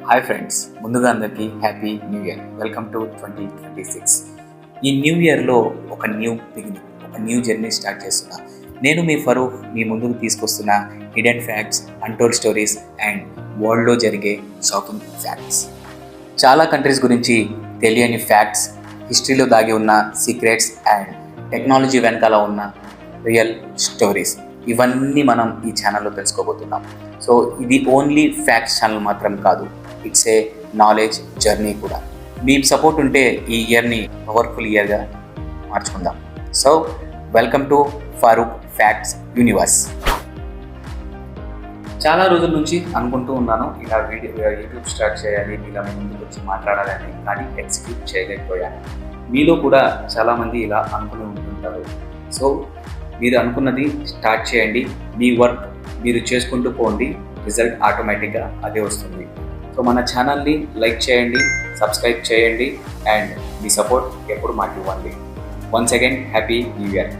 Hi friends, ముందుగా అందరికీ happy new year. Welcome to 2026. ఈ న్యూ ఇయర్లో ఒక న్యూ బిగినింగ్, ఒక న్యూ జర్నీ స్టార్ట్ చేస్తున్నా. నేను మీ ఫరూక్ మీ ముందుకు తీసుకొస్తున్న hidden facts, untold stories and వరల్డ్లో జరిగే షాకింగ్ ఫ్యాక్ట్స్. చాలా కంట్రీస్ గురించి తెలియని ఫ్యాక్ట్స్, హిస్టరీలో దాగి ఉన్న సీక్రెట్స్ అండ్ టెక్నాలజీ వెనకాల ఉన్న రియల్ స్టోరీస్, ఇవన్నీ మనం ఈ ఛానల్లో తెలుసుకోబోతున్నాం. సో ఇది ఓన్లీ ఫ్యాక్ట్స్ ఛానల్ మాత్రం కాదు, ఇట్స్ ఏ నాలెడ్జ్ జర్నీ కూడా. మీ సపోర్ట్ ఉంటే ఈ ఇయర్ని పవర్ఫుల్ ఇయర్గా మార్చుకుందాం. So welcome to Farooq facts universe. చాలా రోజుల నుంచి అనుకుంటూ ఉన్నాను ఇలా యూట్యూబ్ స్టార్ట్ చేయాలి, మీలా ముందుకు వచ్చి మాట్లాడాలని, కానీ ఎగ్జిక్యూట్ చేయలేకపోయాను. మీలో కూడా చాలామంది ఇలా అనుకుని ఉంటుంటారు. సో మీరు అనుకున్నది స్టార్ట్ చేయండి, మీ వర్క్ మీరు చేసుకుంటూ పోండి, రిజల్ట్ ఆటోమేటిక్గా అదే వస్తుంది. సో మన ఛానల్ని లైక్ చేయండి, సబ్స్క్రైబ్ చేయండి అండ్ మీ సపోర్ట్ ఎప్పుడు మాకు ఇవ్వండి. Once again happy new year.